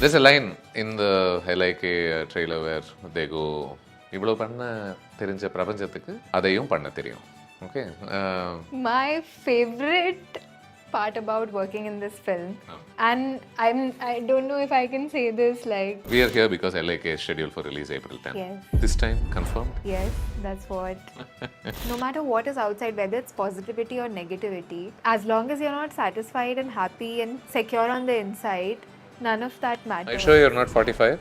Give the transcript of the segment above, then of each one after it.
There's a line in the LIK trailer where they go, இவ்வளோ பண்ண தெரிஞ்ச பிரபஞ்சத்துக்கு அதையும் பண்ண தெரியும். Okay. My favorite part about working in this film, and I don't know if I can say this like. We are here because LIK is scheduled for release April 10th. Yes. This time confirmed. Yes, that's what. No matter what is outside, whether it's positivity or negativity, as long as you're not satisfied and happy and secure on the inside, none of that matters. Are you sure you're not 45?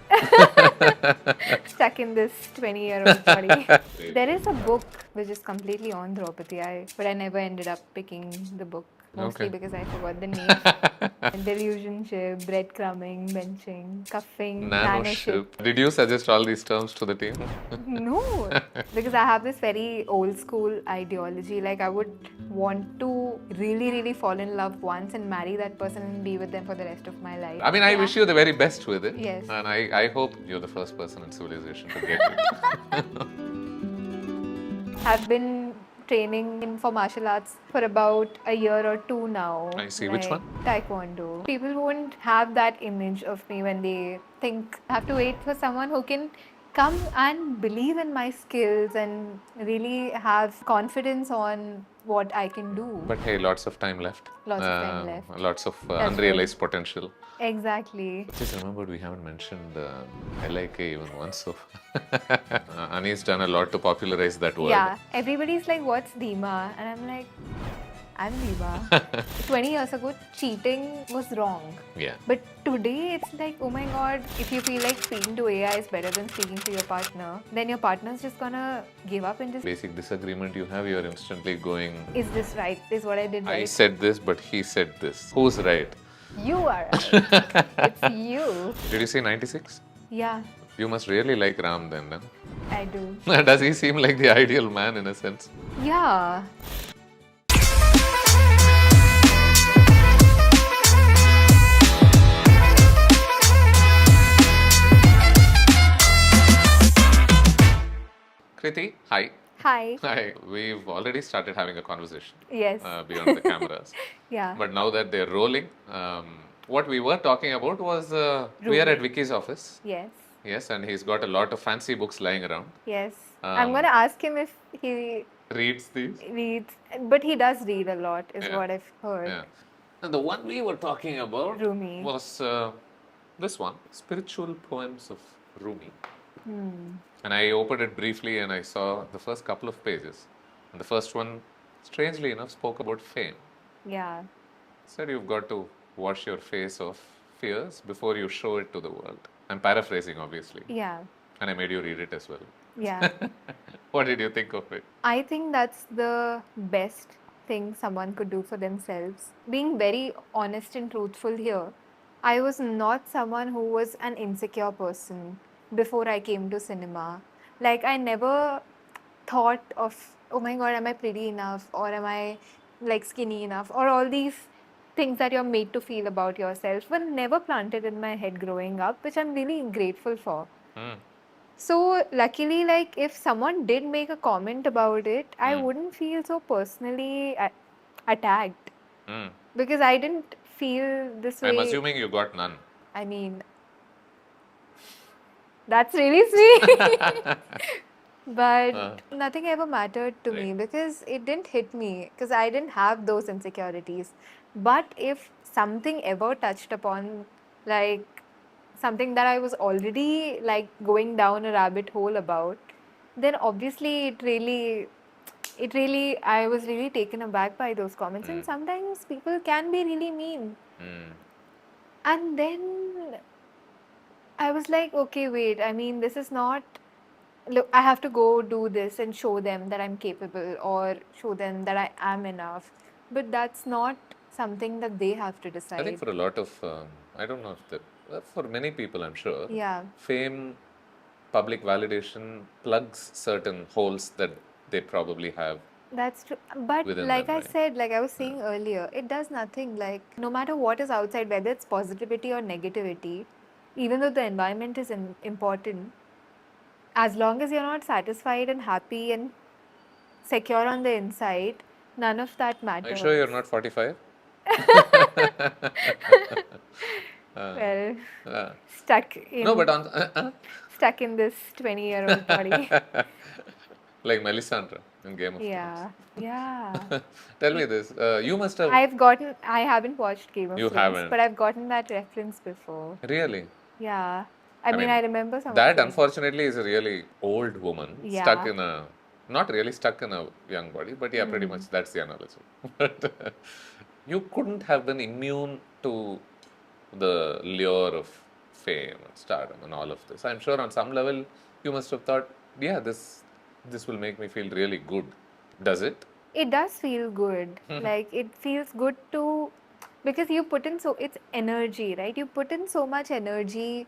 Stuck in this 20-year-old body. There is a book which is completely on Draupadi, but I never ended up picking the book. Mostly because I forgot the name. Delusionship, breadcrumbing, benching, cuffing, nanoship. Did you suggest all these terms to the team? No, because I have this very old school ideology. Like I would want to really, really fall in love once and marry that person and be with them for the rest of my life. I mean, I wish you the very best with it. Yes. And I hope you're the first person in civilization to get it. I've been training for martial arts for about a year or two now. I see. Which one? Taekwondo. People won't have that image of me when they think I have to wait for someone who can come and believe in my skills and really have confidence on what I can do. But hey, lots of time left. Lots of time left. Lots of unrealized potential. Exactly. Just remembered we haven't mentioned LIK even once. So Ani's done a lot to popularize that word. Yeah. Everybody's like, what's Dima? And I'm like, I'm Dima. 20 years ago, cheating was wrong. Yeah. But today, it's like, oh my god, if you feel like speaking to AI is better than speaking to your partner, then your partner's just gonna give up and just. Basic disagreement you have, you're instantly going, Is this right? Is what I did right? I said this, but he said this. Who's right? You are right. It's you. Did you say 96? Yeah, You must really like Ram then, no? I do. Does he seem like the ideal man in a sense? Yeah. Krithi, hi. Hi. Hi. We've already started having a conversation Yes. beyond the cameras. Yeah. But now that they're rolling, what we were talking about was we are at Wikki's office. Yes. Yes, and he's got a lot of fancy books lying around. Yes. I'm gonna ask him if he Reads these. reads, but he does read a lot, is Yeah. what I've heard. Yeah. And the one we were talking about Rumi. was this one, Spiritual Poems of Rumi. And I opened it briefly and I saw the first couple of pages. And the first one, strangely enough, spoke about fame. Yeah. Said you've got to wash your face of fears before you show it to the world. I'm paraphrasing, obviously. Yeah. And I made you read it as well. Yeah. What did you think of it? I think that's the best thing someone could do for themselves. Being very honest and truthful here, I was not someone who was an insecure person before I came to cinema. Like, I never thought of, oh my god, am I pretty enough? Or am I like skinny enough? Or all these things that you're made to feel about yourself were never planted in my head growing up, which I'm really grateful for. So luckily, like if someone did make a comment about it, I wouldn't feel so personally attacked because I didn't feel this way. I'm assuming you got none. I mean, that's really sweet. But nothing ever mattered to me because it didn't hit me because I didn't have those insecurities. But if something ever touched upon, like something that I was already like going down a rabbit hole about, then obviously it really, I was really taken aback by those comments. And sometimes people can be really mean. And then I was like, okay, wait, I mean, this is not, look, I have to go do this and show them that I'm capable or show them that I am enough. But that's not something that they have to decide. I think for a lot of, I don't know if that, for many people, I'm sure, Yeah. fame, public validation plugs certain holes that they probably have. That's true. But Within like them, I right? said, like I was saying earlier, it does nothing. Like no matter what is outside, whether it's positivity or negativity, even though the environment is important, as long as you're not satisfied and happy and secure on the inside, none of that Are matters. you sure you're not 45? Well, uh, stuck no, but in on stuck in this 20-year-old body. like Melisandre in Game of Yeah, yeah. Thrones. Tell me this. You must have. I haven't watched Game of You Thrones, haven't. but I've gotten that reference before. Really? Yeah. I I mean, mean, I remember some of that it. unfortunately is a really old woman stuck Yeah. in a, not really stuck in a young body, but yeah, pretty much that's the analogy. But you couldn't have been immune to the lure of fame and stardom and all of this. I'm sure on some level you must have thought, yeah, this will make me feel really good. Does it? It does feel good. Like, it feels good to, because you put in it's energy, right? You put in so much energy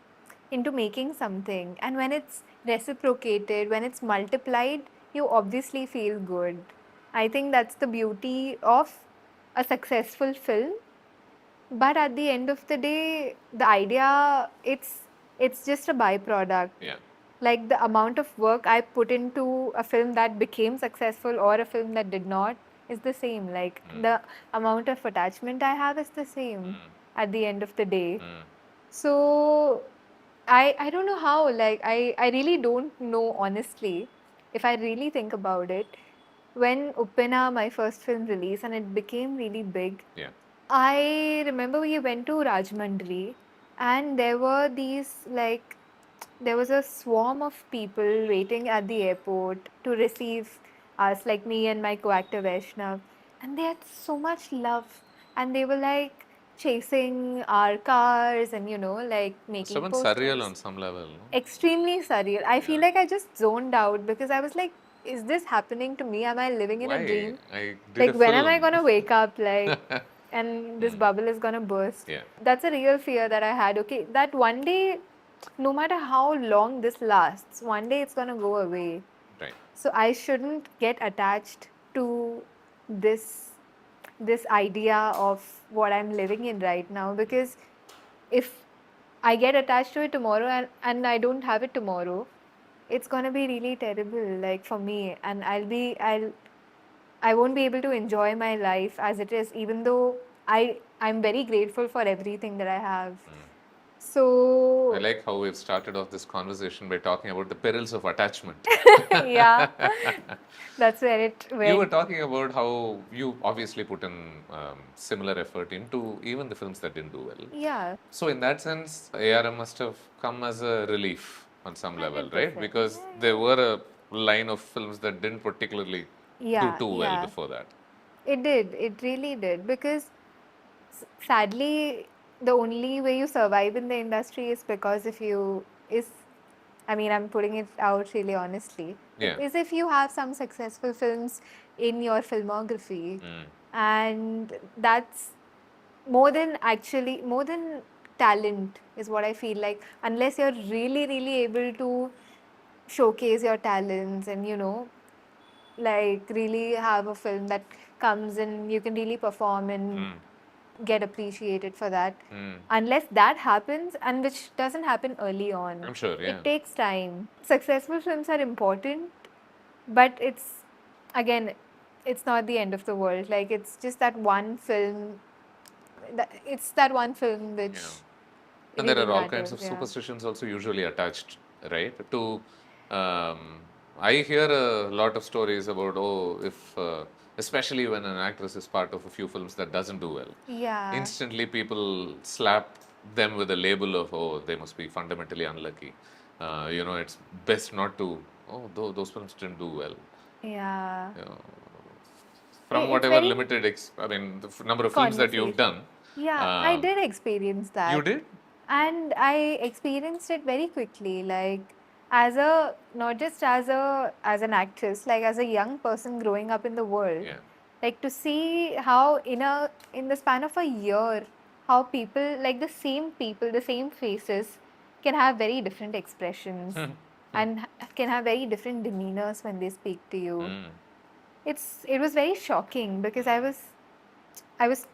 into making something. And when it's reciprocated, when it's multiplied, you obviously feel good. I think that's the beauty of a successful film. But at the end of the day, the idea, it's just a byproduct. Yeah. Like, the amount of work I put into a film that became successful or a film that did not is the same. Like, the amount of attachment I have is the same at the end of the day. So I don't know how, like, I really don't know honestly, if I really think about it. When Uppena, my first film, released and it became really big, Yeah. I remember we went to Rajahmundry and there were there was a swarm of people waiting at the airport to receive us, like me and my co-actor Vaishnav. And they had so much love. And they were like chasing our cars and, like Must have making been surreal posters. on some level, no? Extremely surreal. I feel Yeah. like I just zoned out because I was like, is this happening to me? Am I living in a Why? dream? I did a Like, when am I film. gonna wake up? Like, and this bubble is gonna burst. Yeah. That's a real fear that I had. Okay, that one day, no matter how long this lasts, one day it's gonna go away. Right. So I shouldn't get attached to this this idea of what I'm living in right now, because if I get attached to it tomorrow and I don't have it tomorrow, it's gonna be really terrible, like, for me, and I won't be able to enjoy my life as it is, even though I'm very grateful for everything that I have. I So like how we've started off this conversation by talking about the perils of attachment. yeah, that's where it You were went. talking about how you obviously put in similar effort into even the films that didn't do well. Yeah, So, in that sense, ARM must have come as a relief on some level, right? 100%. Because there were a line of films that didn't particularly do Yeah, too well yeah. before that. It did. It really did. Because sadly, the only way you survive in the industry is because if you is, I mean, I'm putting it out really honestly, Yeah. is if you have some successful films in your filmography, and that's more than talent is what I feel like. Unless you're really, really able to showcase your talents and like really have a film that comes and you can really perform and get appreciated for that. Unless that happens, and which doesn't happen early on, I'm sure, yeah. it takes time. Successful films are important, but again, it's not the end of the world. Like, it's just that one film. It's that one film which Yeah. And there really are all kinds matters. of Yeah. superstitions also usually attached, right? To, I hear a lot of stories about, oh, if, especially when an actress is part of a few films that doesn't do well, Yeah. instantly people slap them with a label of, oh, they must be fundamentally unlucky. It's best not to, oh, those films didn't do well. Yeah. You know, from It's whatever very limited, number of films that you've conversation. done. Yeah, I did experience that. You did? And I experienced it very quickly, like, as a not just as an actress, like as a young person growing up in the world. Yeah. Like, to see how in the span of a year, how people, like the same people, the same faces, can have very different expressions and can have very different demeanors when they speak to you. It was very shocking because I was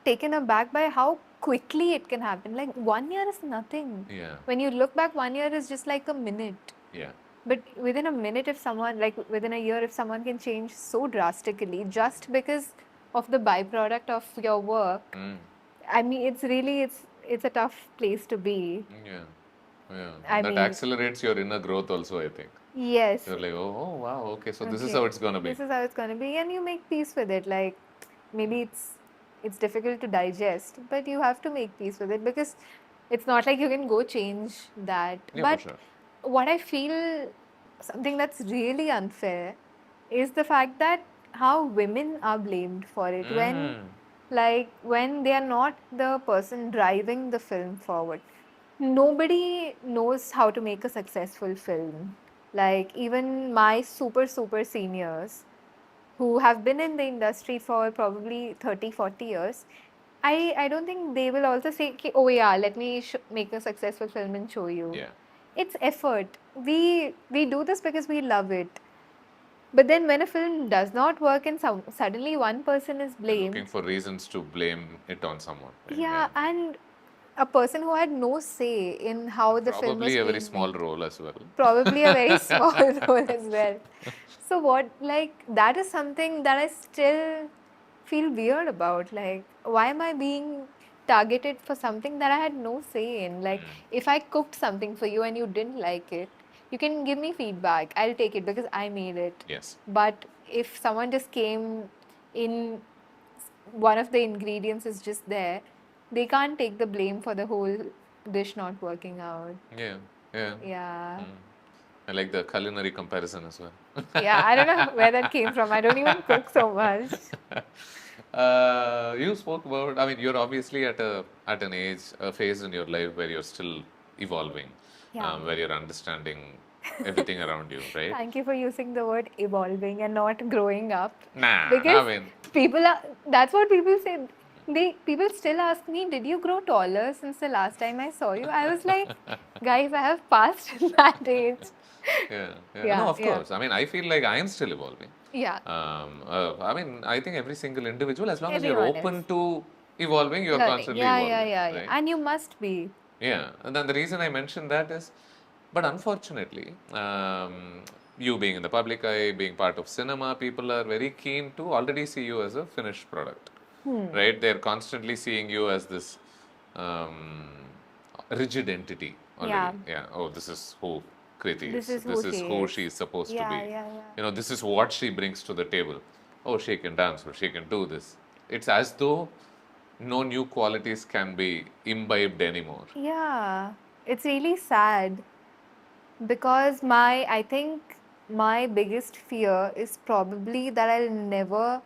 taken aback by how quickly it can happen. Like, 1 year is nothing. Yeah. When you look back, 1 year is just like a minute. Yeah. But within a minute, within a year, if someone can change so drastically just because of the byproduct of your work, I mean, it's a tough place to be. Yeah. Yeah. I That mean, accelerates your inner growth also, I think. yes. You're like, oh wow, okay, so this is Okay. how it's gonna be. This is how it's going to be, and you make peace with it. Like maybe it's difficult to digest, but you have to make peace with it because it's not like you can go change that. Yeah, But for sure. what I feel something that's really unfair is the fact that how women are blamed for it when when they are not the person driving the film forward. Nobody knows how to make a successful film. Like even my super seniors who have been in the industry for probably 30, 40 years, I don't think they will also say, "Ki, oh yeah, let me make a successful film and show you." Yeah. It's effort. We do this because we love it. But then when a film does not work and suddenly one person is You're looking blamed, for reasons to blame it on someone. Right? yeah, and a person who had no say in how the film was Probably a very being small made. role as well. Probably a very small role as well. So what, like, that is something that I still feel weird about. Like, why am I being targeted for something that I had no say in? Like, if I cooked something for you and you didn't like it, you can give me feedback. I'll take it because I made it. Yes. But if someone just came in, one of the ingredients is just there, they can't take the blame for the whole dish not working out. Yeah. Yeah. Yeah. I like the culinary comparison as well. Yeah, I don't know where that came from. I don't even cook so much. You spoke about, I mean, you're obviously at an age, a phase in your life where you're still evolving, Yeah. where you're understanding everything around you, right? Thank you for using the word evolving and not growing up. Nah, Because I mean, people are, that's what people say. People still ask me, did you grow taller since the last time I saw you? I was like, guys, I have passed that age. yeah, yeah. No, Yeah, of yeah. course. I mean, I feel like I am still evolving. Yeah. I mean, I think every single individual, as long as you're Everyone open is to evolving, you're learning. constantly Yeah, yeah, evolving, yeah, yeah. right? And you must be. Yeah, and then the reason I mentioned that is, but unfortunately, you being in the public eye, being part of cinema, people are very keen to already see you as a finished product, right? They're constantly seeing you as this um, rigid entity Yeah. already. Yeah. Oh, this is who Krithi This is. is who This is she who is. she is supposed to Yeah, be. yeah, yeah. You know, this is what she brings to the table. Oh, she can dance, or she can do this. It's as though no new qualities can be imbibed anymore. Yeah, it's really sad because I think my biggest fear is probably that I'll never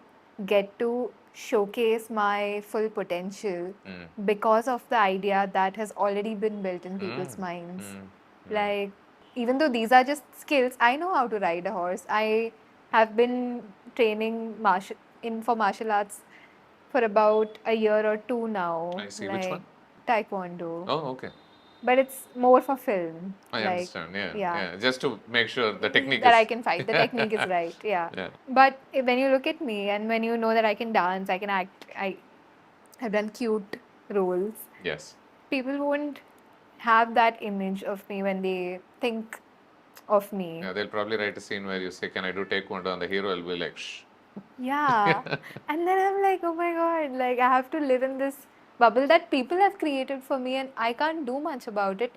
get to showcase my full potential because of the idea that has already been built in people's minds. Like, even though these are just skills, I know how to ride a horse. I have been training for martial arts for about a year or two now, I see. Which like one? taekwondo. Oh, okay. But it's more for film, I like, understand. Yeah, yeah, yeah. Just to make sure the technique that I is. can fight. The technique is right, yeah. Yeah. But when you look at me and when you know that I can dance, I can act, I have done cute roles, Yes. people won't have that image of me when they think of me. Yeah, they'll probably write a scene where you say, "Can I do taekwondo?" And the hero will be like, "Shh." Yeah. And then I'm like, oh my God, like I have to live in this bubble that people have created for me and I can't do much about it.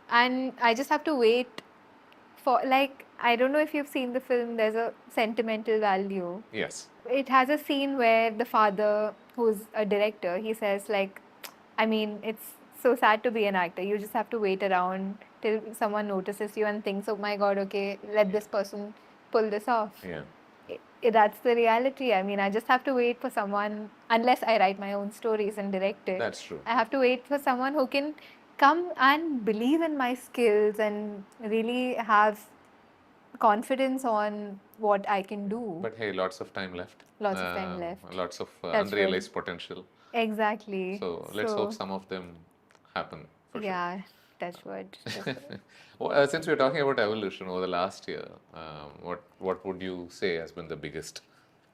And I just have to wait for, like, I don't know if you've seen the film, there's a sentimental value. Yes. It has a scene where the father, who's a director, he says, like, I mean, it's so sad to be an actor. You just have to wait around till someone notices you and thinks, oh my God, okay, let this person pull this off. Yeah. That's the reality. I mean, I just have to wait for someone, unless I write my own stories and direct it. That's true. I have to wait for someone who can come and believe in my skills and really have confidence on what I can do. But hey, lots of time left. Lots of time left. Lots of Touch wood. unrealized potential. Exactly. So let's hope some of them happen for sure. Yeah, touch wood. Touch wood. Well, since we're talking about evolution over the last year, what would you say has been the biggest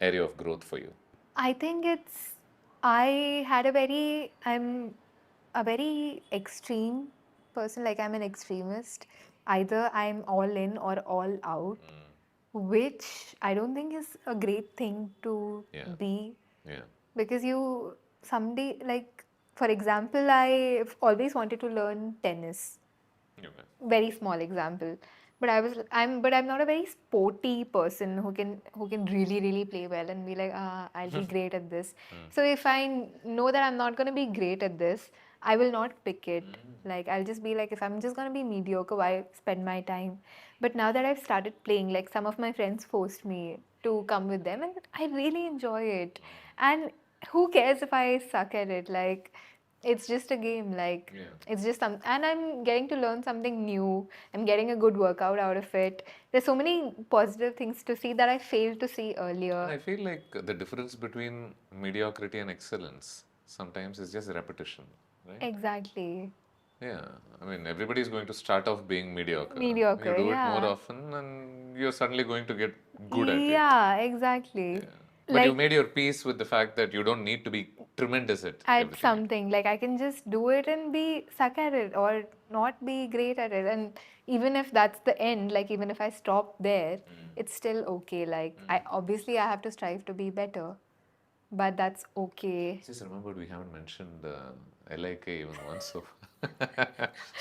area of growth for you? I think I'm a very extreme person, like I'm an extremist. Either I'm all in or all out, which I don't think is a great thing to Yeah. be, Yeah. because you someday, like, For example, I've always wanted to learn tennis. Okay. Very small example. But I'm not a very sporty person who can really play well and be like, I'll be great at this. So if I know that I'm not gonna be great at this, I will not pick it. Like I'll just be like, if I'm just gonna be mediocre, why spend my time? But now that I've started playing, like some of my friends forced me to come with them, and I really enjoy it. And who cares if I suck at it? Like it's just a game. Like Yeah. it's just some, and I'm getting to learn something new. I'm getting a good workout out of it. There's so many positive things to see that I failed to see And earlier. I feel like the difference between mediocrity and excellence sometimes is just repetition, right? Exactly. Yeah, I mean, everybody is going to start off being mediocre. Mediocre, You do it more yeah. often, and you're suddenly going to get good at it. Yeah, exactly. But you Like made your peace with the fact that you don't need to be tremendous at at everything. something, like I can just do it and be suck at it or not be great at it. And even if that's the end, like even if I stop there, it's still okay. Like I obviously I have to strive to be better, but that's okay. Just remembered we haven't mentioned LIK even once, so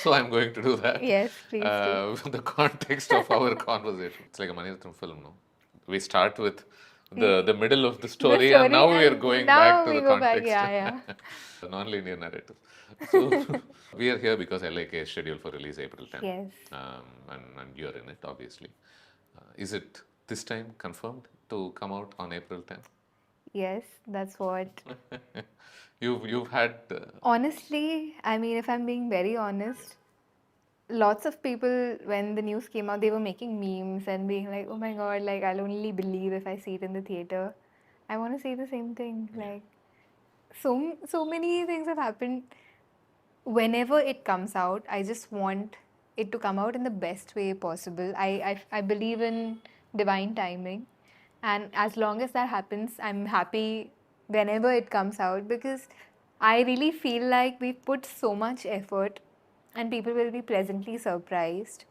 so I'm going to do that. Yes, please do. With the context of our conversation, it's like a Mani Ratnam film, no? We start with the middle of the story, and now we are and going now back to we the go back, context. yeah. The non-linear narrative. So we are here because LIK is scheduled for release April 10th. Yes. And you're in it, obviously. Is it this time confirmed to come out on April 10th? Yes, that's what. You've had Honestly, I mean, if I'm being very honest, lots of people, when the news came out, they were making memes and being like, oh my god, like I'll only believe if I see it in the theater. I want to say the same thing. Like, so many things have happened. Whenever it comes out, I just want it to come out in the best way possible. I believe in divine timing. And as long as that happens, I'm happy whenever it comes out because I really feel like we've put so much effort and people will be pleasantly surprised.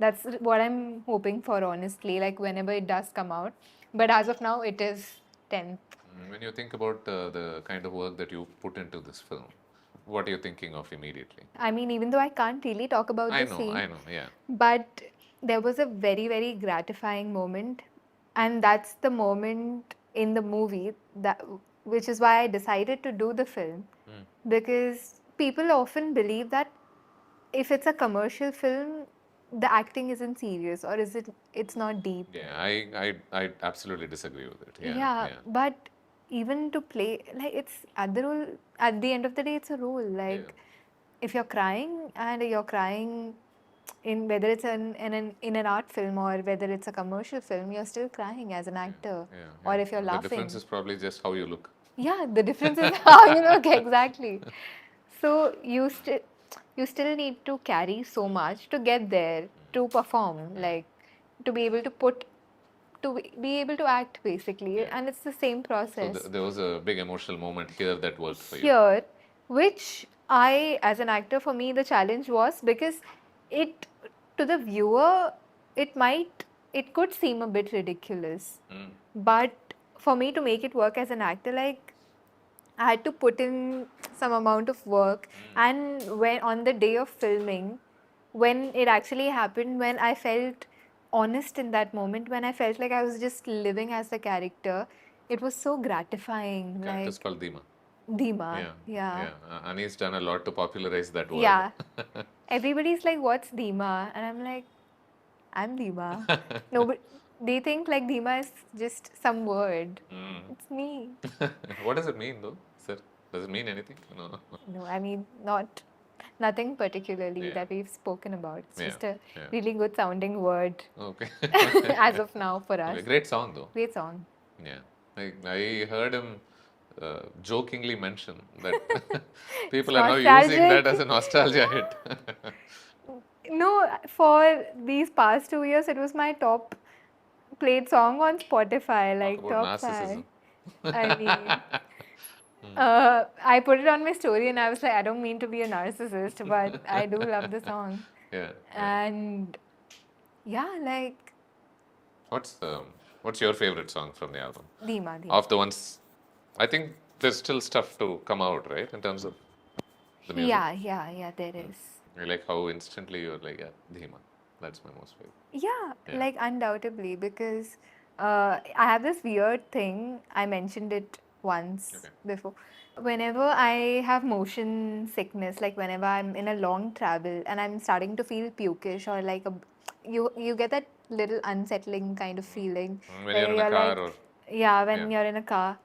That's what I'm hoping for, honestly, like whenever it does come out. But as of now, it is 10th. when you think about the kind of work that you put into this film, what are you thinking of immediately? I mean, even though I can't really talk about the scene, I know, yeah. but there was a very gratifying moment, and that's the moment in the movie that, which is why I decided to do the film, because people often believe that if it's a commercial film, the acting isn't serious or it's not deep. Yeah, I absolutely disagree with it. Yeah, but even to play, like it's at the role, at the end of the day, it's a role. Like if you're crying and you're crying in whether it's in an art film or whether it's a commercial film, you're still crying as an actor. Or if you're laughing. The difference is probably just how you look. Yeah, the difference is how you look, exactly. So you still need to carry so much to get there, to perform, like to be able to be able to act basically, and it's the same So process. there was a big emotional moment here that worked for you. Here, which I, as an actor, for me, the challenge was because it, to the viewer, it could seem a bit ridiculous. But for me to make it work as an actor, like, I had to put in some amount of work. And when on the day of filming, when it actually happened, when I felt honest in that moment, when I felt like I was just living as the character, it was so gratifying. Character's called Dima. Dima, yeah. Ani's done a lot to popularize that word. Yeah. Everybody's like, what's Dima? And I'm like, I'm Dima. No, but they think like Dima is just some word. It's me. What does it mean though, sir? Does it mean anything? No. No, I mean, nothing particularly that we've spoken about. It's just a really good sounding word. Okay. As of now for us. Great song though. Great song. Yeah. I heard him jokingly mention that people are now using that as a nostalgia hit. No, for these past 2 years, it was my top played song on Spotify, like top 5. I mean, I put it on my story and I was like, I don't mean to be a narcissist, but I do love the song. And yeah, like. What's your favorite song from the album? Dima. Of the ones, I think there's still stuff to come out, right? In terms of The music? Yeah, there is. I like how instantly you're like, yeah, Dheema. That's my most favorite. Yeah, like undoubtedly, because I have this weird thing. I mentioned it once before. Whenever I have motion sickness, like whenever I'm in a long travel and I'm starting to feel pukish or like you get that little unsettling kind of feeling When you're where in a you're car like, or... yeah, when Yeah. you're in a car,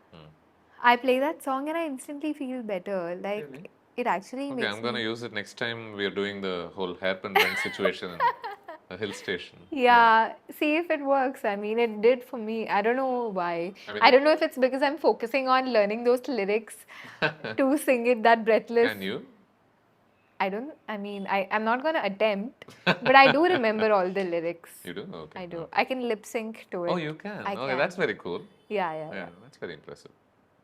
I play that song and I instantly feel better. Like Really? it actually Okay, makes I'm gonna me. use it next time we are doing the whole hairpin rent situation in a hill station. Yeah, see if it works. I mean, it did for me. I don't know why. I mean, I don't know if it's because I'm focusing on learning those lyrics to sing it that breathless. can you? I mean, I'm not going to attempt, but I do remember all the lyrics. You do? Okay. I do. Okay. I can lip sync to it. Oh, you can. I Okay, can. that's very cool. Yeah. That's very impressive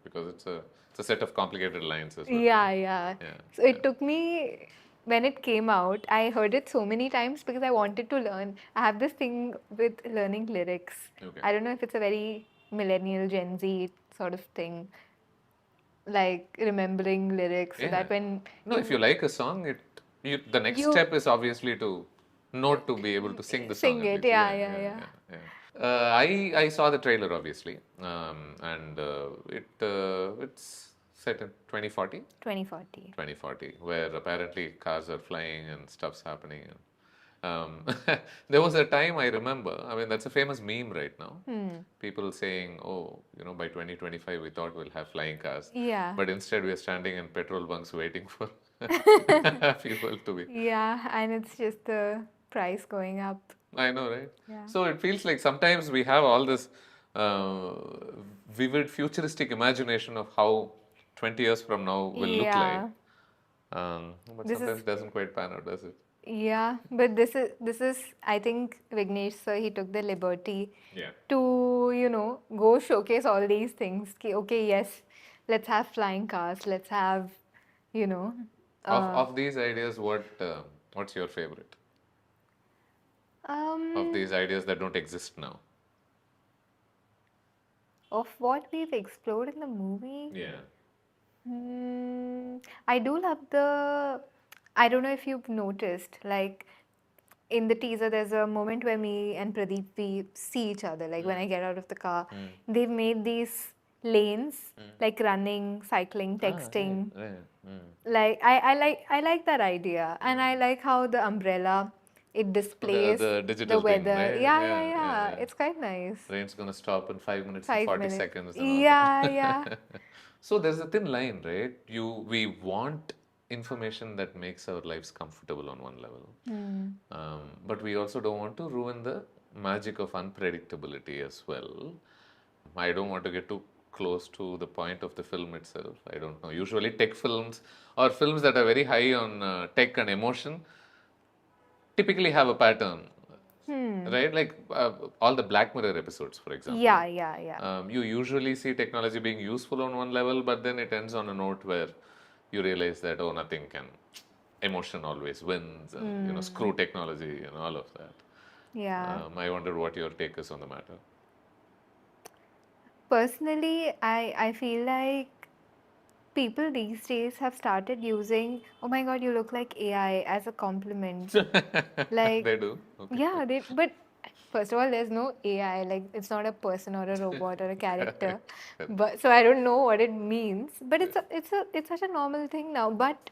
because it's a set of complicated lines as well. Yeah. So it took me, when it came out, I heard it so many times because I wanted to learn. I have this thing with learning lyrics. Okay. I don't know if it's a very millennial Gen Z sort of thing, like remembering lyrics so that when No, if you like a song, the next step is obviously to be able to sing the song sing at it. least. Yeah. I saw the trailer obviously, and it's set in 2040. 2040. 2040, where apparently cars are flying and stuff's happening. There was a time I remember, I mean, that's a famous meme right now. People saying, oh, by 2025 we thought we'll have flying cars. Yeah. But instead we're standing in petrol bunks waiting for people to be. Yeah, and it's just the price going up. I know, right? Yeah. So it feels like sometimes we have all this vivid futuristic imagination of how 20 years from now will look like. But sometimes it doesn't quite pan out, does it? Yeah, but this is I think Vignesh sir, he took the liberty to go showcase all these things. Okay, yes, let's have flying cars. Let's have Of these ideas, what's your favorite? Of these ideas that don't exist now. Of what we've explored in the movie. Yeah. I do love I don't know if you've noticed, like in the teaser, there's a moment where me and Pradeep, we see each other. Like when I get out of the car, they've made these lanes, like running, cycling, texting. Like I like that idea, and I like how the umbrella, it displays the digital weather. thing, right? Yeah. It's quite nice. Rain's gonna stop in 5 minutes 5 and 40 minutes. seconds. And all Yeah. So there's a thin line, right? We want information that makes our lives comfortable on one level, but we also don't want to ruin the magic of unpredictability as well. I don't want to get too close to the point of the film itself. I don't know. Usually, tech films or films that are very high on tech and emotion typically have a pattern. Right? Like all the Black Mirror episodes, for example. Yeah. You usually see technology being useful on one level, but then it ends on a note where you realize that, oh, nothing can. Emotion always wins, and screw technology and all of that. Yeah. I wonder what your take is on the matter. Personally, I feel like people these days have started using, oh my God, you look like AI as a compliment. Like they do. Okay. Yeah, but first of all, there's no AI. Like it's not a person or a robot or a character. But so I don't know what it means. But it's such a normal thing now. But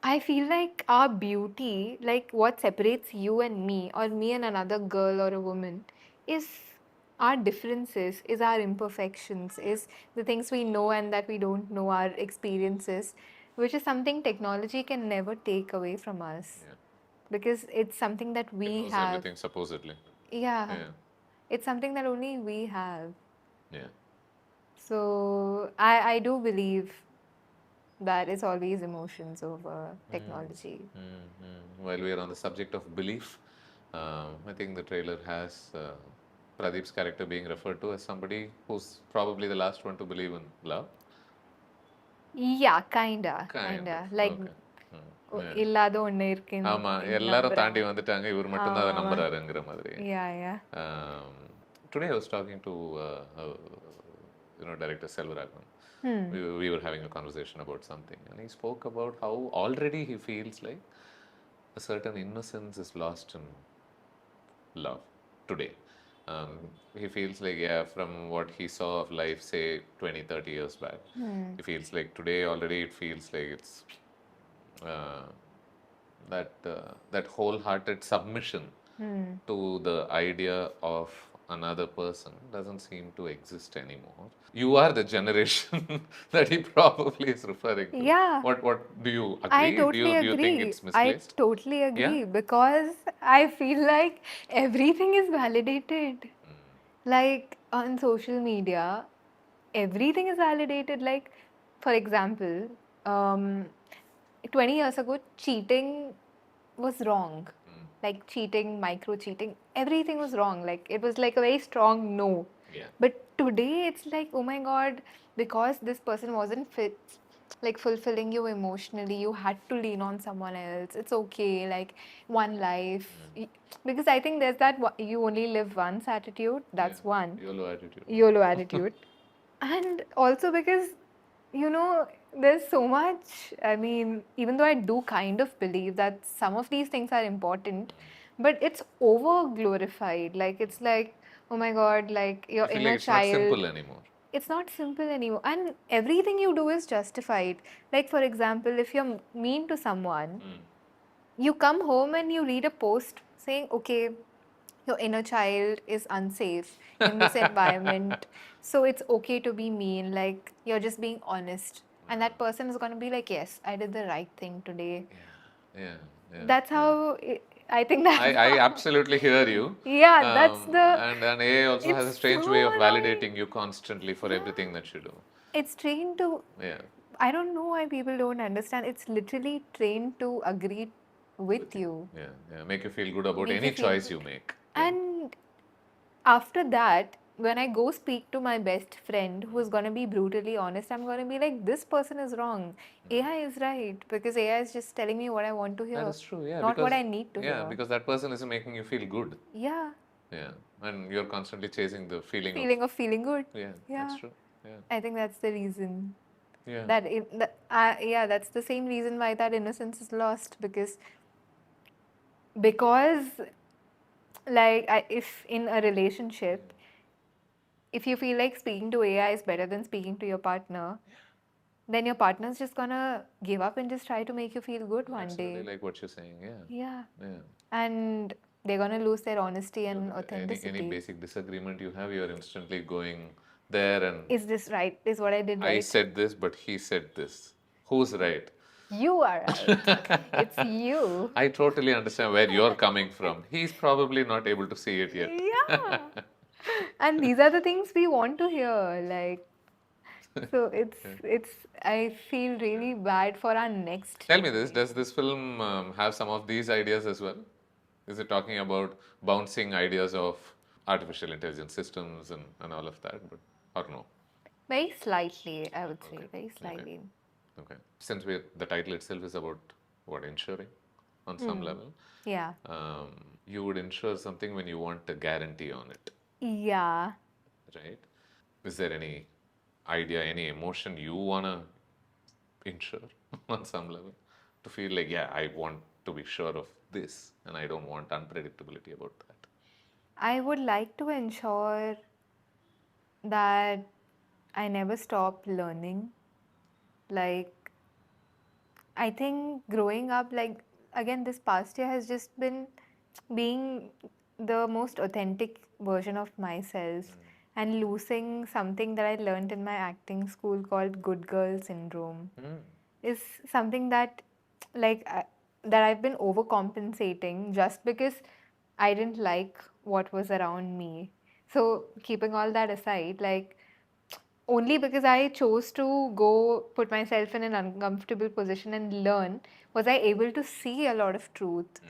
I feel like our beauty, like what separates you and me, or me and another girl or a woman, is our differences, is our imperfections, is the things we know and that we don't know, our experiences, which is something technology can never take away from us. Yeah. Because it's something that we it knows have. Everything supposedly. Yeah. It's something that only we have. Yeah. So I do believe that it's always emotions over technology. While we are on the subject of belief, I think the trailer has Pradeep's character being referred to as somebody who's probably the last one to believe in love. Yeah, kinda. Like இல்லாத ஒண்ணு இருக்குன்னு ஆமா எல்லாரும் தாண்டி வந்துட்டாங்க இவர் மட்டும் தான் அதை நம்புறாருங்கிற மாதிரி. Yeah. Today I was talking to director Selvaraghavan. We were having a conversation about something, and he spoke about how already he feels like a certain innocence is lost in love today. He feels like, yeah, from what he saw of life, say 20, 30 years back, he feels like today already it feels like it's uh, that wholehearted submission to the idea of another person doesn't seem to exist anymore. You are the generation that he probably is referring to. Yeah. What do you I agree? totally Do you think agree. it's I misplaced? totally Yeah. agree because I feel like everything is validated. Like on social media, everything is validated. Like, for example, um, 20 years ago, cheating was wrong. Like cheating, micro cheating, everything was wrong. Like it was like a very strong no. Yeah. But today it's like, oh my God, because this person wasn't fit, like fulfilling you emotionally, you had to lean on someone else. It's okay, like one life. Because I think there's that you only live once attitude. That's one. YOLO attitude. YOLO attitude. And also because, there's so much. I mean, even though I do kind of believe that some of these things are important, but it's over glorified. Like, it's like, oh my God, like your I feel inner like it's not child. simple anymore. It's not simple anymore. And everything you do is justified. Like, for example, if you're mean to someone, you come home and you read a post saying, okay, your inner child is unsafe in this environment, so it's okay to be mean, like you're just being honest. And that person is going to be like, yes, I did the right thing today. Yeah. That's how I think that's I absolutely hear you. yeah, that's the And AI also has a it's strange so way of annoying. validating you constantly for everything that you do. It's trained to, Yeah. I don't know why people don't understand, it's literally trained to agree with you. Yeah. Make you feel good about Make any you feel choice good. you make. Yeah. And after that, when I go speak to my best friend who is going to be brutally honest, I'm going to be like, this person is wrong. AI is right because AI is just telling me what I want to hear. That is true, yeah. Not Because what I need to hear. because that person is making you feel good. Yeah. Yeah. And you're constantly chasing the feeling Feeling of feeling good. yeah, Yeah. that's true. Yeah. I think that's the reason. Yeah. Yeah, that's the same reason why that innocence is lost because like if in a relationship, if you feel like speaking to AI is better than speaking to your partner, then your partner's just gonna give up and just try to make you feel good one Absolutely day. like what you're saying, yeah. Yeah. Yeah. And they're gonna lose their honesty and Any authenticity. basic disagreement you have, you're instantly going there and Is this right? Is what I did I right? said this, but he said this. Who's right? You are right. It's you. I totally understand where you're coming from. He's probably not able to see it yet. Yeah. And these are the things we want to hear. Like, so it's I feel really bad for our next. Tell me this, does this film have some of these ideas as well? Is it talking about bouncing ideas of artificial intelligence systems and all of that? But, or no? Very slightly, I would say. Very slightly. Okay. Since the title itself is about what, insuring on some level, Yeah. you would insure something when you want a guarantee on it, Yeah. right? Is there any idea, any emotion you want to insure on some level to feel like, yeah, I want to be sure of this and I don't want unpredictability about that? I would like to ensure that I never stop learning. Like, I think growing up, like, again, this past year has just been being the most authentic version of myself and losing something that I learned in my acting school called good girl syndrome is something that, like, that I've been overcompensating just because I didn't like what was around me. So, keeping all that aside, like, only because I chose to go put myself in an uncomfortable position and learn was I able to see a lot of truth.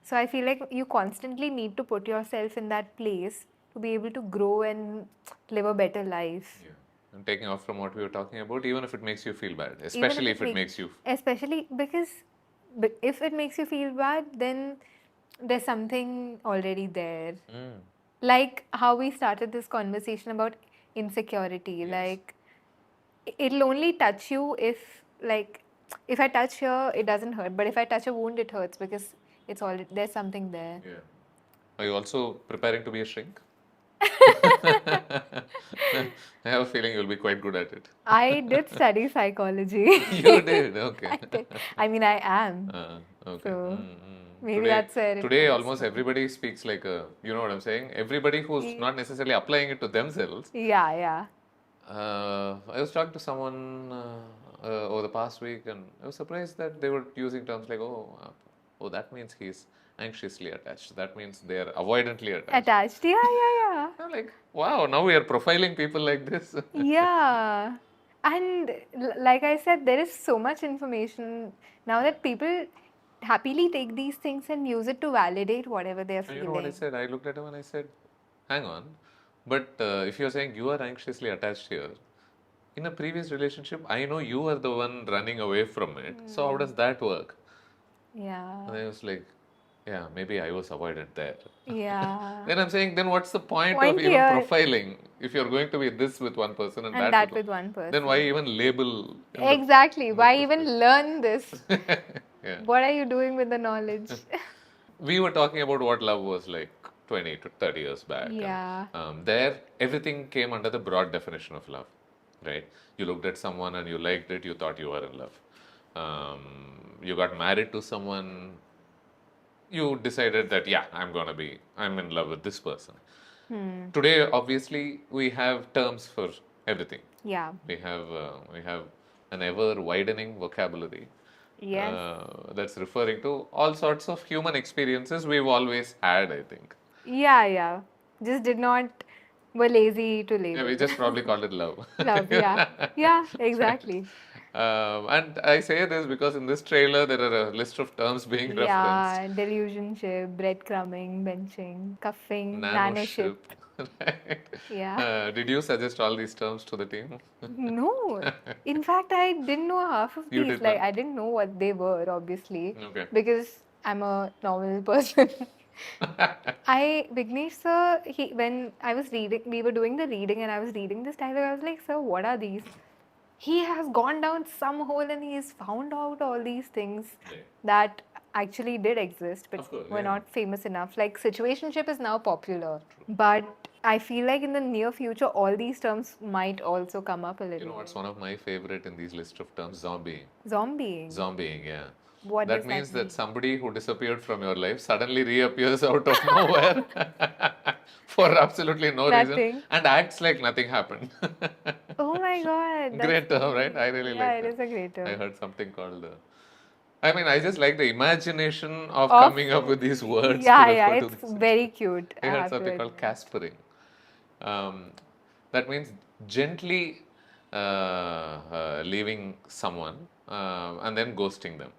So I feel like you constantly need to put yourself in that place to be able to grow and live a better life. Yeah. And taking off from what we were talking about, even if it makes you feel bad, Even especially if it makes you. especially because if it makes you feel bad, then there's something already there. Like how we started this conversation about insecurity. Yes. Like it'll only touch you if I touch here, it doesn't hurt. But if I touch a wound, it hurts because it's already there's something there. Yeah. Are you also preparing to be a shrink? I have a feeling you'll be quite good at it. I did study psychology. You did, okay. I did. I mean, I am. Okay. So maybe Today, that's where it today comes almost from. everybody speaks like a, you know what I'm saying? Everybody who's not necessarily applying it to themselves. Yeah. I was talking to someone over the past week, and I was surprised that they were using terms like, oh, that means he's anxiously attached. That means they're avoidantly attached. Attached. Yeah. I'm like, wow, now we are profiling people like this. Yeah. And like I said, there is so much information now that people happily take these things and use it to validate whatever they're And feeling. you know what I said? I looked at him and I said, hang on, but if you're saying you are anxiously attached here, in a previous relationship, I know you are the one running away from it. So how does that work? Yeah. And I was like, yeah, maybe I was avoidant there. Yeah. Then I'm saying, then what's the point Point of even here. profiling? If you're going to be this with one person and, And that with one person. then why even label? Exactly. Why even learn this? Yeah. What are you doing with the knowledge? We were talking about what love was like 20 to 30 years back. Yeah. And, there, everything came under the broad definition of love, right? You looked at someone and you liked it, you thought you were in love. You got married to someone, you decided that, yeah, I'm in love with this person. Today, obviously, we have terms for everything. Yeah. We have an ever widening vocabulary. Yes. That's referring to all sorts of human experiences we've always had, I think. Yeah. Were lazy to label. Yeah, we just probably called it love. Love, yeah. Yeah, exactly. And I say this because in this trailer there are a list of terms being referenced. Yeah, delusionship, breadcrumbing, benching, cuffing, nanoship. Right? Yeah. Did you suggest all these terms to the team? No. In fact, I didn't know half of You these. did not? I didn't know what they were, obviously. Okay. Because I'm a normal person. Vignesh sir, when I was reading, we were doing the reading and I was reading this dialogue, I was like, sir, what are these? He has gone down some hole and he has found out all these things that actually did exist, but were not famous enough. Like situationship is now popular, but I feel like in the near future, all these terms might also come up a little. You know what's one of my favorite in these list of terms? Zombieing. Zombieing, yeah. What that does means that mean? that somebody who disappeared from your life suddenly reappears out of nowhere for absolutely no reason and acts like nothing happened. Oh my god. Great term, right? I really like that. Yeah, it is a great term. I heard something called I just like the imagination of coming up with these words. Yeah, it's very cute. I heard something called caspering. That means gently leaving someone and then ghosting them.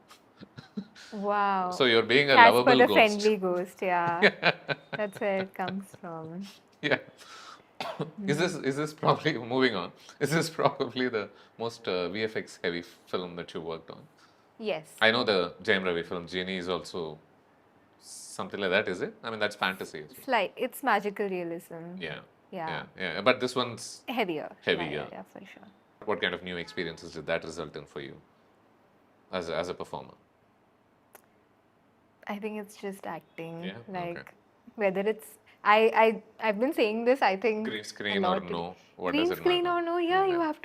Wow. So you're being a lovable the ghost. friendly ghost, yeah. That's where it comes from. Yeah. Is this probably, moving on, is this probably the most VFX heavy film that you worked on? Yes. I know the Jayam Ravi film Genie is also something like that, is it? I mean, that's fantasy. It's magical realism. Yeah. But this one's heavier. Yeah, for sure. What kind of new experiences did that result in for you as a performer? I think it's just acting. Yeah? Whether it's I've been saying this, I think green screen or no? What green does it screen matter? or no, yeah, you have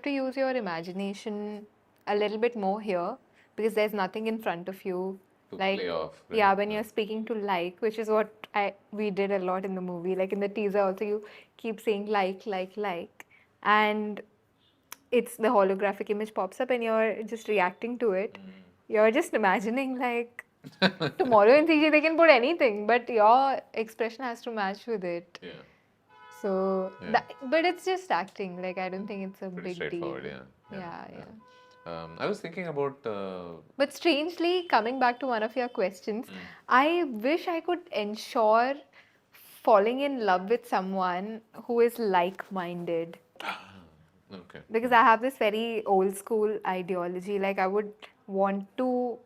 to use your imagination a little bit more here because there's nothing in front of you. To play off. Right? Yeah, when you're speaking to like, which is what we did a lot in the movie. Like in the teaser also you keep saying like. And it's the holographic image pops up and you're just reacting to it. You're just imagining like tomorrow in CG they can put anything, but your expression has to match with it. Yeah. So, but it's just acting. Like I don't think it's a Pretty big straightforward, deal. Yeah. I was thinking about. But strangely, coming back to one of your questions, I wish I could ensure falling in love with someone who is like-minded. Okay. Because I have this very old school ideology. Like I would want to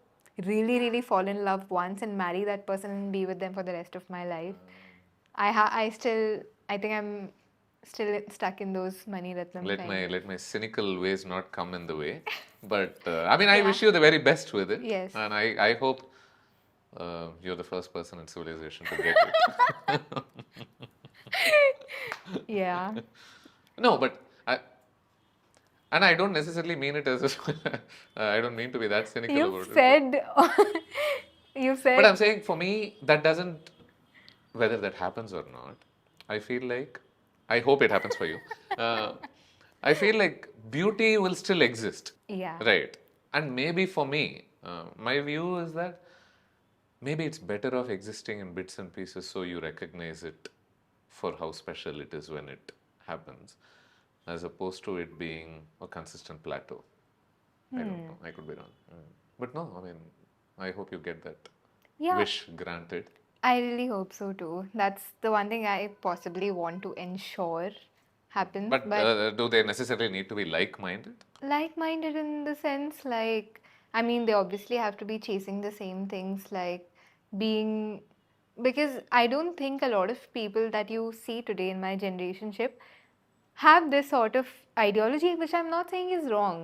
really, really fall in love once and marry that person and be with them for the rest of my life. I think I'm still stuck in those Mani Ratnam kind. Let my cynical ways not come in the way. But I mean, I Yeah. wish you the very best with it. Yes. And I hope you're the first person in civilization to get it. Yeah. No, but and I don't necessarily mean it as I don't mean to be that cynical You've about it. said, you But I'm said, saying for me, that doesn't, whether that happens or not, I feel like, I hope it happens for you. Uh, I feel like beauty will still exist. yeah. Right. And maybe for me, my view is that maybe it's better off existing in bits and pieces so you recognize it for how special it is when it happens, as opposed to it being a consistent plateau. I don't know. I could be wrong. But no, I mean, I hope you get that Yeah. wish granted. I really hope so too. That's the one thing I possibly want to ensure happens. But do they necessarily need to be like-minded? Like-minded in the sense, like, I mean, they obviously have to be chasing the same things, like being, because I don't think a lot of people that you see today in my generationship have this sort of ideology, which I'm not saying is wrong.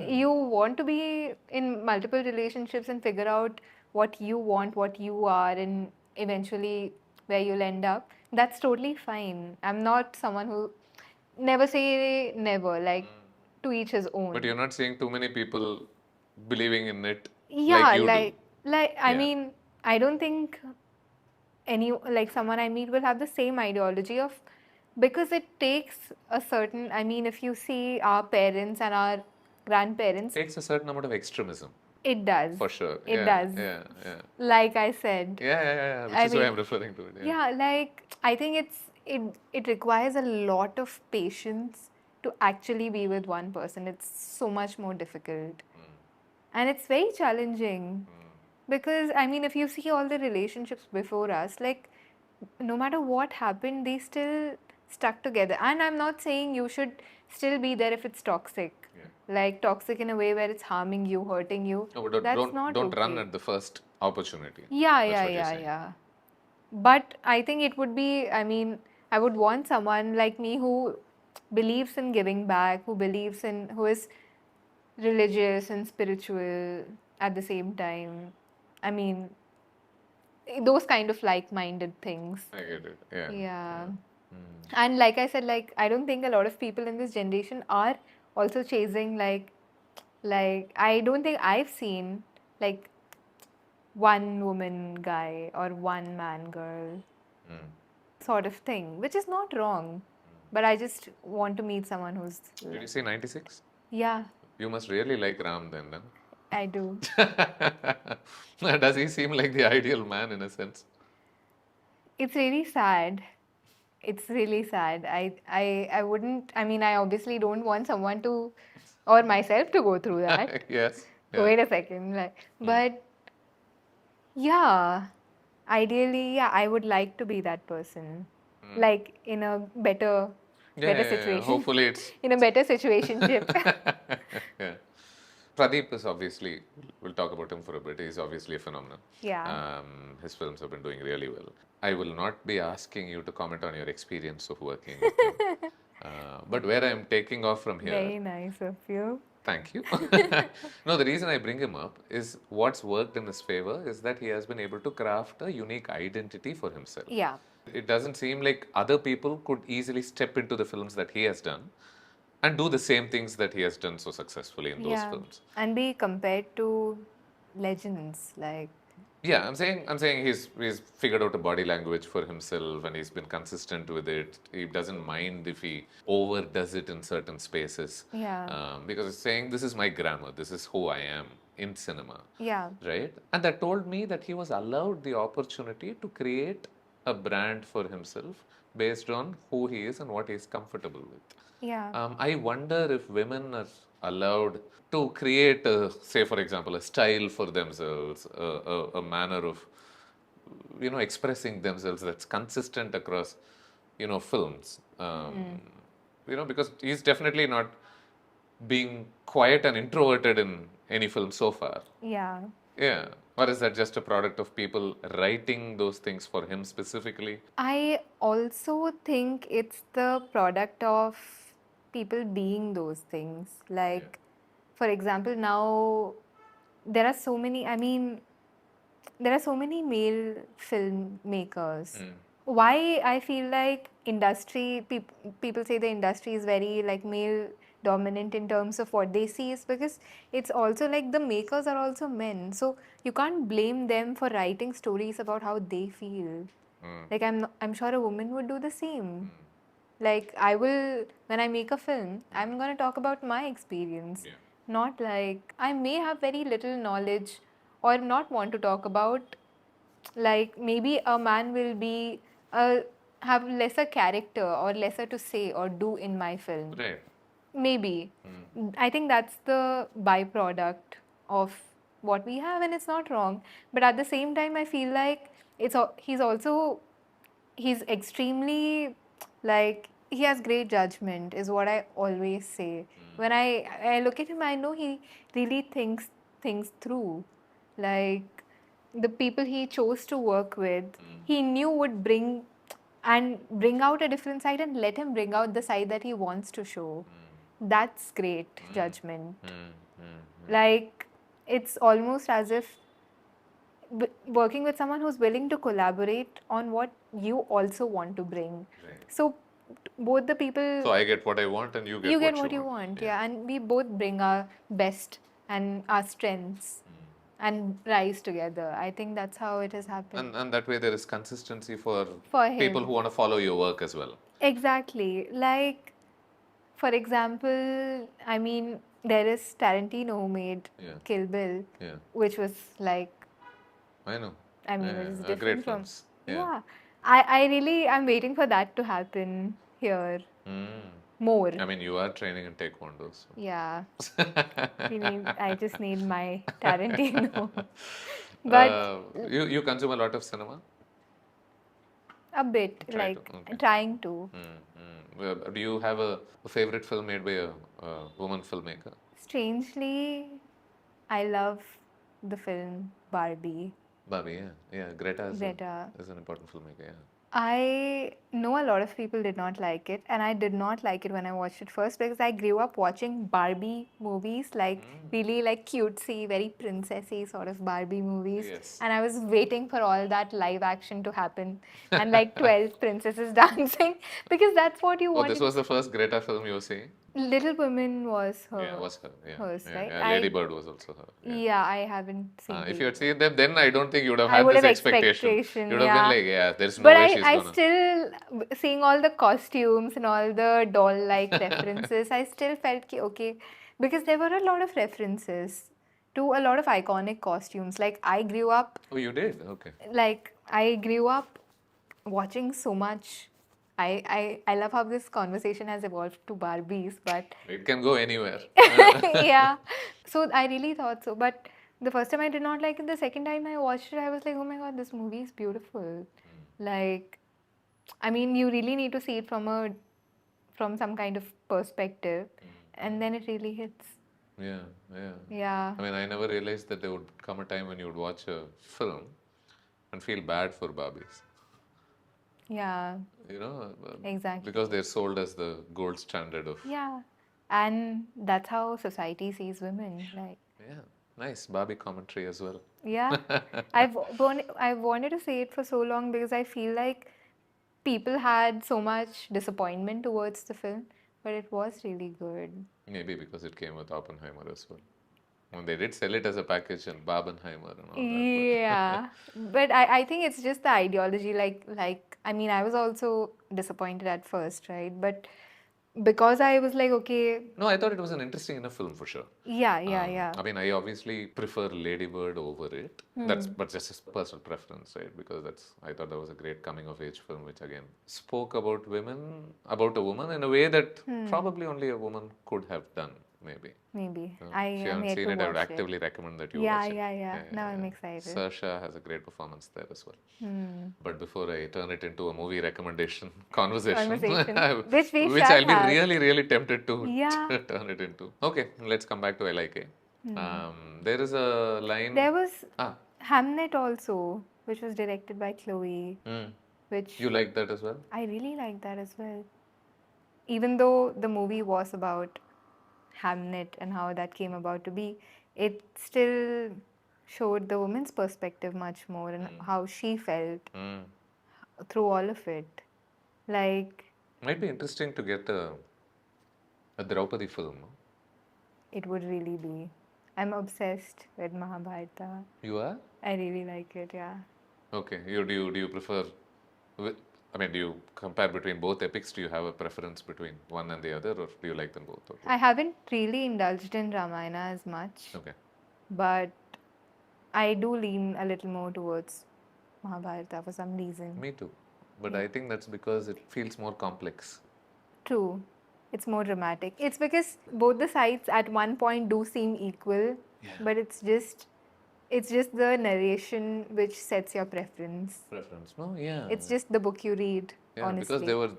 You want to be in multiple relationships and figure out what you want, what you are, and eventually where you'll end up. That's totally fine. I'm not someone who never say never, like to each his own. But you're not seeing too many people believing in it Yeah, like you do. I Yeah. mean, I don't think any, like someone I meet will have the same ideology of, because it takes a certain, I mean, if you see our parents and our grandparents, Takes a certain amount of extremism, it does. for sure. It Yeah, does. yeah. Like I said. Yeah. Which I is why mean, I'm referring to it. Yeah. yeah, like I think it requires a lot of patience to actually be with one person. It's so much more difficult. And it's very challenging. Because I mean, if you see all the relationships before us, like no matter what happened, they still stuck together. And I'm not saying you should still be there if it's toxic. Like toxic in a way where it's harming you, hurting you. No, but That's not don't run okay. at the first opportunity. Yeah, That's yeah, what you're yeah, saying. yeah. But I think it would be, I mean, I would want someone like me who believes in giving back, who believes in, who is religious and spiritual at the same time. I mean, those kind of like-minded things. I get it. Yeah. Yeah. And like I said, like I don't think a lot of people in this generation are also chasing like I don't think I've seen like one woman guy or one man girl sort of thing, which is not wrong. But I just want to meet someone who's Did you say 96? yeah, You must really like Ram then, I do. Does he seem like the ideal man in a sense? It's really sad. It's really sad. I wouldn't, I mean, I obviously don't want someone to, or myself to go through that. Yes. Yeah. Wait a second. But yeah, ideally, yeah, I would like to be that person. Like in a better situation. Hopefully it's In a better situationship. yeah. Pradeep is obviously, we'll talk about him for a bit. He's obviously a phenomenon. Yeah. His films have been doing really well. I will not be asking you to comment on your experience of working with him. But where I'm taking off from here, Very nice of you. thank you. No, the reason I bring him up is what's worked in his favor is that he has been able to craft a unique identity for himself. Yeah. It doesn't seem like other people could easily step into the films that he has done and do the same things that he has done so successfully in those films. And be compared to legends like Yeah, I'm saying he's figured out a body language for himself and he's been consistent with it. He doesn't mind if he overdoes it in certain spaces. Because he's saying this is my grammar, this is who I am in cinema. Yeah. Right? And that told me that he was allowed the opportunity to create a brand for himself based on who he is and what he is comfortable with. Yeah. I wonder if women are allowed to create, say, for example, a style for themselves, a manner of, expressing themselves that's consistent across, films. Because he's definitely not being quiet and introverted in any film so far. Yeah. Yeah. Or is that just a product of people writing those things for him specifically? I also think it's the product of people being those things. Like, for example, now there are so many, I mean, there are so many male filmmakers. Why I feel like people say the industry is very like male dominant in terms of what they see is because it's also like the makers are also men. So you can't blame them for writing stories about how they feel. Like I'm sure a woman would do the same. Like I will, when I make a film, I'm gonna talk about my experience. Yeah. Not like I may have very little knowledge or not want to talk about. Like maybe a man will be have lesser character or lesser to say or do in my film. Right. Maybe. I think that's the byproduct of what we have, and it's not wrong. But at the same time, I feel like he's extremely like he has great judgment is what I always say. When I look at him, I know he really thinks things through. Like the people he chose to work with, he knew would bring out a different side and let him bring out the side that he wants to show. That's great judgment. Like it's almost as if working with someone who's willing to collaborate on what you also want to bring. Right. So both the people, So I get what I want and you get what you want. want, yeah, and we both bring our best and our strengths and rise together. I think that's how it has happened. And that way there is consistency for For people him. who want to follow your work as well. Exactly. Like, for example, I mean, there is Tarantino who made Yeah. Kill Bill, Yeah. which was like, I know. I mean, Yeah, it was yeah. different Great from. films. Yeah. I'm waiting for that to happen here more. I mean, you are training in Taekwondo. So. Yeah. I just need my Tarantino. But you consume a lot of cinema? a bit, Try like, to, okay. trying to. Do you have a favorite film made by a woman filmmaker? Strangely, I love the film Barbie. Barbie, yeah. Greta is Greta. is an important filmmaker, yeah. I know a lot of people did not like it, and I did not like it when I watched it first because I grew up watching Barbie movies, like really like cutesy, very princessy sort of Barbie movies. Yes. And I was waiting for all that live action to happen and like 12 princesses dancing because that's what you Oh, wanted. this was the first Greta film you were seeing? Little Women was her. Yeah, was her. Yeah. Hers, Yeah, right? yeah. Lady Bird was also her. Yeah, I haven't seen If it. you had seen them, then I don't think you would have I had would this have expectation. expectation, You would have yeah. been like, yeah, there's no But way she's I gonna. still, seeing all the costumes and all the doll-like references, I still felt okay, because there were a lot of references to a lot of iconic costumes. Like I grew up, Oh, you did? Okay. like I grew up watching so much. I love how this conversation has evolved to Barbies, but It can go anywhere. yeah. So I really thought so. But the first time I did not like it. The second time I watched it, I was like, oh my god, this movie is beautiful. Like, I mean, you really need to see it from some kind of perspective, and then it really hits. Yeah. Yeah. I mean, I never realized that there would come a time when you would watch a film and feel bad for Barbies. Yeah. You know? Exactly. Because they're sold as the gold standard of. Yeah. And that's how society sees women. Like. Yeah. Nice Barbie commentary as well. Yeah. I've wanted to say it for so long because I feel like people had so much disappointment towards the film, but it was really good. Maybe because it came with Oppenheimer as well. And they did sell it as a package in Barbenheimer and all that. Yeah. But I think it's just the ideology. Like I mean, I was also disappointed at first, right? But because I was like, okay. No, I thought it was an interesting enough film for sure. Yeah. I mean, I obviously prefer Lady Bird over it. But just a personal preference, right? Because I thought that was a great coming of age film, which again spoke about about a woman in a way that probably only a woman could have done, maybe. Maybe. If I you am haven't yet seen to it, I would watch actively it. recommend that you watch it. Yeah. Now I'm excited. Saoirse has a great performance there as well. But before I turn it into a movie recommendation conversation, which I'll be have. really tempted to Yeah. turn it into. Okay, let's come back to LIK. There is a line. There was. Hamnet also, which was directed by Chloe, Mm. which You like that as well? I really like that as well. Even though the movie was about Hamnet and how that came about to be, it still showed the woman's perspective much more and how she felt Mm. through all of it. Like, Might be interesting to get a Draupadi film. No? it would really be. I'm obsessed with Mahabharata. You are? I really like it, yeah. Okay. Do you prefer? I mean, do you compare between both epics? Do you have a preference between one and the other, or do you like them both? I haven't really indulged in Ramayana as much, Okay. but I do lean a little more towards Mahabharata for some reason. Me too. But I think that's because it feels more complex. True. It's more dramatic. It's because both the sides at one point do seem equal, but it's just the narration which sets your preference. Preference, no? Yeah. It's just the book you read, Yeah, because honestly. there were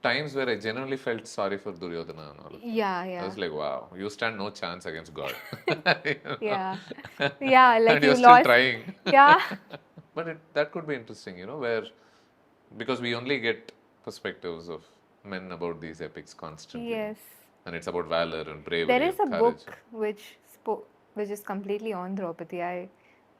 times where I genuinely felt sorry for Duryodhana and all of that. Yeah, I yeah. was like, wow, you stand no chance against God. Yeah. Yeah, like And you're you still lost. trying. Yeah. But that could be interesting, where because we only get perspectives of men about these epics constantly. Yes. And it's about valor and bravery There is a and courage. book which is completely on Draupadi. I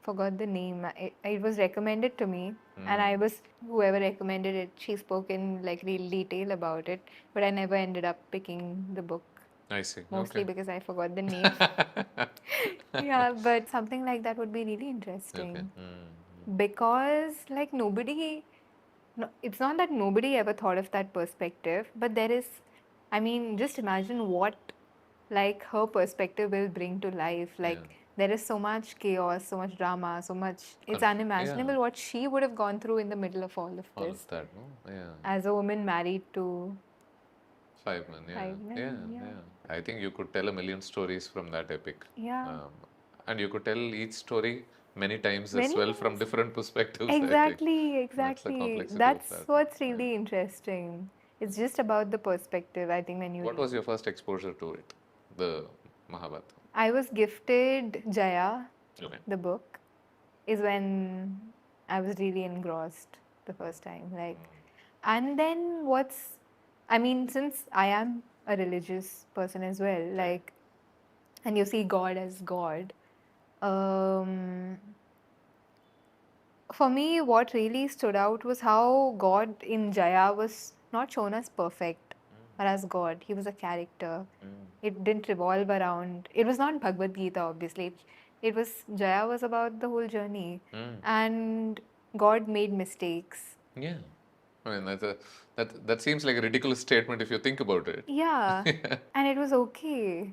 forgot the name. It was recommended to me, and whoever recommended it, she spoke in like real detail about it, but I never ended up picking the book. I see. Mostly Okay. because I forgot the name. Yeah, but something like that would be really interesting. Okay. Because like nobody, no, it's not that nobody ever thought of that perspective, but there is, I mean, just imagine what like her perspective will bring to life. Like there is so much chaos, so much drama, so much, it's unimaginable what she would have gone through in the middle of all of All this. of that, no? Yeah. As a woman married to 5 men, yeah. 5 men, yeah. I think you could tell a million stories from that epic. Yeah. And you could tell each story many times as Many well from different perspectives, I think. Exactly, That's the exactly. complexity That's of that. what's really interesting. It's just about the perspective, I think, when you What read. was your first exposure to it? The Mahabharata? I was gifted Jaya, Okay. the book, is when I was really engrossed the first time. Like, and then I mean, since I am a religious person as well, like, and you see God as God, for me, what really stood out was how God in Jaya was not shown as perfect or as God. He was a character. It didn't revolve around. It was not Bhagavad Gita, obviously. It was Jaya was about the whole journey, and God made mistakes. Yeah. I mean, that seems like a ridiculous statement if you think about it. Yeah, and it was okay.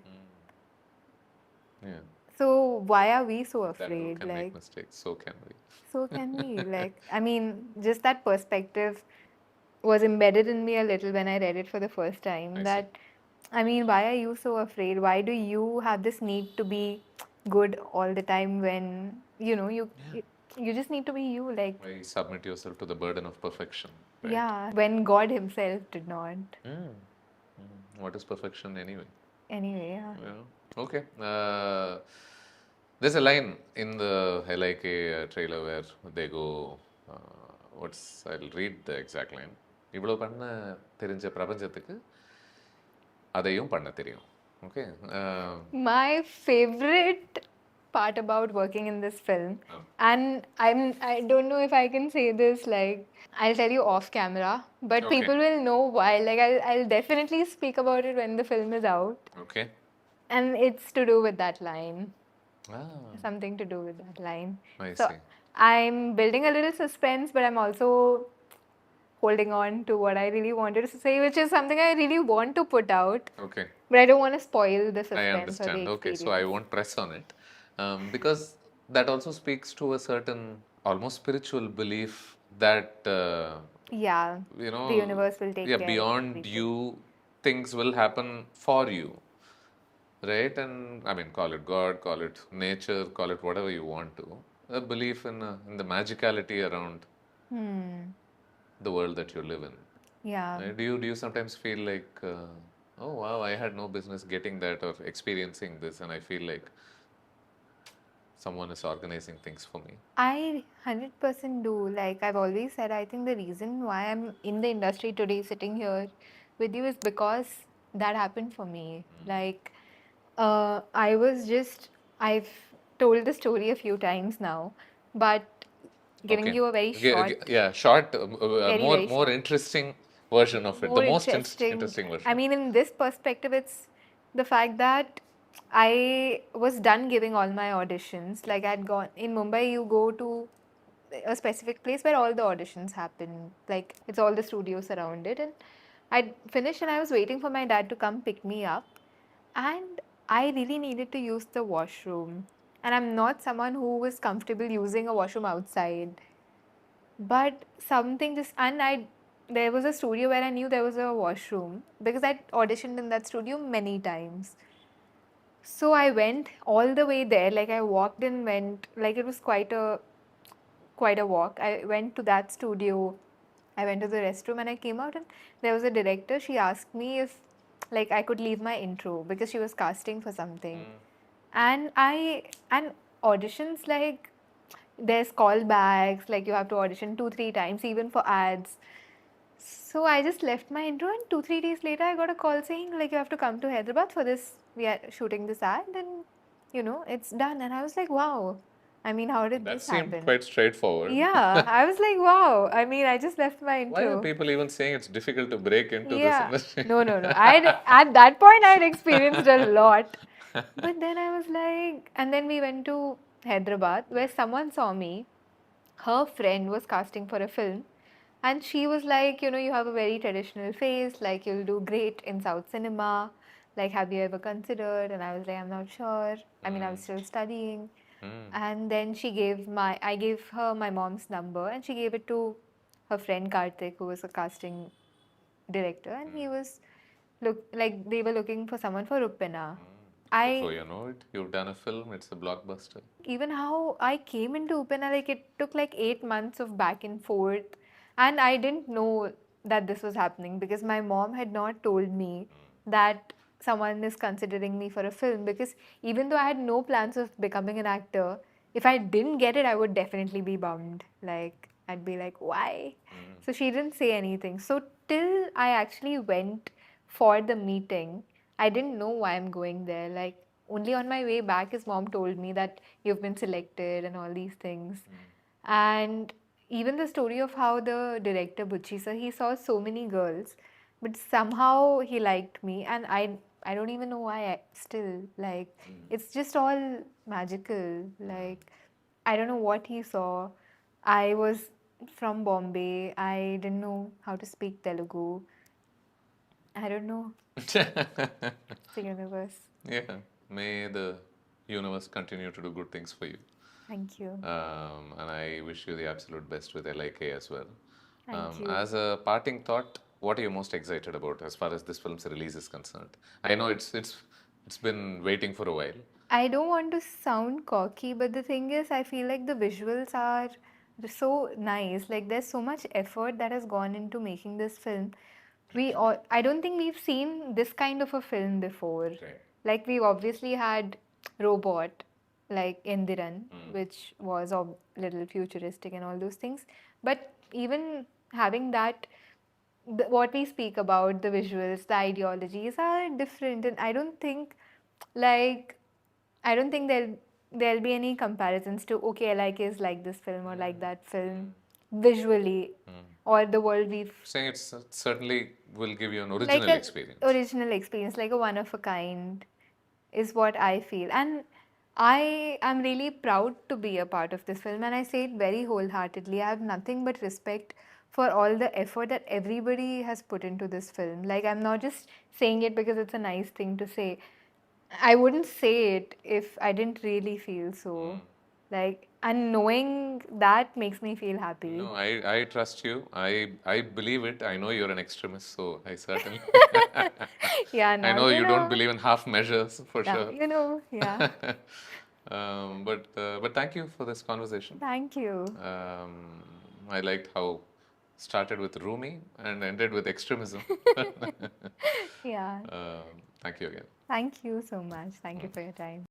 Yeah. So why are we so That too afraid? can make Like, mistakes. So can we. so can we? Like, I mean, just that perspective was embedded in me a little when I read it for the first time. That, I mean, why are you so afraid? Why do you have this need to be good all the time when you just need to be you? Like, Why submit yourself to the burden of perfection? Right? yeah, when God Himself did not. What is perfection anyway? Anyway, yeah. Okay. There's a line in the LIK trailer where they go, I'll read the exact line. இவ்வளோ பண்ண தெரிஞ்ச பிரபஞ்சத்துக்கு அதையும் பண்ண தெரியும். Okay. My favorite part about working in this film, and I don't know if I can say this, like, I'll tell you off camera, but people will know why. Like, I'll definitely speak about it when the film is out. Okay. And it's to do with that line. Something to do with that line. I So see. I'm building a little suspense, but I'm also holding on to what I really wanted to say, which is something I really want to put out. Okay. But I don't want to spoil the suspense. I understand. Or the Okay, experience. so I won't press on it. Because that also speaks to a certain almost spiritual belief that yeah, the universe will take care of beyond everything. you, things will happen for you, right? And I mean, call it God, call it nature, call it whatever you want to. A belief in the magicality around the world that you live in. Yeah. Right? Do you sometimes feel like, oh wow, I had no business getting that or experiencing this, and I feel like someone is organizing things for me. I 100% do. Like I've always said, I think the reason why I'm in the industry today, sitting here with you, is because that happened for me. Like, I was just, I've told the story a few times now, but giving Okay. you a very short, Yeah, short, very, more very more short, interesting version of it. The more most interesting. interesting version. I mean, in this perspective, it's the fact that I was done giving all my auditions. Like I'd gone in Mumbai, you go to a specific place where all the auditions happen. Like it's all the studios around it, and I'd finished and I was waiting for my dad to come pick me up, and I really needed to use the washroom. And I'm not someone who was comfortable using a washroom outside. But something just, and there was a studio where I knew there was a washroom because I'd auditioned in that studio many times. So I went all the way there. Like I walked and went, like it was quite a walk. I went to that studio. I went to the restroom and I came out and there was a director. She asked me if like I could leave my intro because she was casting for something. And and auditions, like there's callbacks, like you have to audition 2-3 times even for ads. So I just left my intro and 2-3 days later I got a call saying like you have to come to Hyderabad for this, we are shooting this ad and it's done. And I was like, wow, I mean, how did That this seemed happen? quite straightforward. Yeah, I was like, wow, I mean, I just left my Why are intro. people even saying it's difficult to break into this Yeah. industry? No. At that point I'd experienced a lot. But then I was like, and then we went to Hyderabad where someone saw me. Her friend was casting for a film, and she was like, you have a very traditional face, like you'll do great in South cinema. Like, have you ever considered? And I was like, I'm not sure. I mean, I was still studying. And then I gave her my mom's number, and she gave it to her friend Karthik, who was a casting director, and he was like they were looking for someone for Ruppina. Before I you know it, you've done a film, it's a blockbuster. Even how I came into Upena, like it took like 8 months of back and forth, and I didn't know that this was happening because my mom had not told me that someone is considering me for a film. Because even though I had no plans of becoming an actor, if I didn't get it, I would definitely be bummed. Like I'd be like, why? So she didn't say anything. So till I actually went for the meeting, I didn't know why I'm going there. Like only on my way back, his mom told me that you've been selected and all these things. And even the story of how the director Bucci sir, he saw so many girls, but somehow he liked me, and I don't even know why. Still, like it's just all magical. Like I don't know what he saw. I was from Bombay. I didn't know how to speak Telugu. I don't know. It's the universe. Yeah, may the universe continue to do good things for you. Thank you. And I wish you the absolute best with LIK as well. Thank you. As a parting thought, what are you most excited about as far as this film's release is concerned? I know it's been waiting for a while. I don't want to sound cocky, but the thing is, I feel like the visuals are so nice. Like, there's so much effort that has gone into making this film. I don't think we've seen this kind of a film before. Right. Like, we've obviously had Robot, like Indiran, which was a little futuristic and all those things. But even having that, what we speak about, the visuals, the ideologies are different. And like, I don't think there'll be any comparisons to okay, like is like this film or like that film visually, or the world we've Saying it certainly will give you an like original an experience. original experience, like a one of a kind, is what I feel. And I am really proud to be a part of this film, and I say it very wholeheartedly. I have nothing but respect for all the effort that everybody has put into this film. Like, I'm not just saying it because it's a nice thing to say. I wouldn't say it if I didn't really feel so. Like, and knowing that makes me feel happy. No, I trust you. I believe it. I know you're an extremist, so I certainly. Yeah, I now know you you don't know. believe in half measures for Now sure. you know, yeah. But thank you for this conversation. Thank you. I liked how started with Rumi and ended with extremism. Yeah. Thank you again. Thank you so much. Thank you for your time.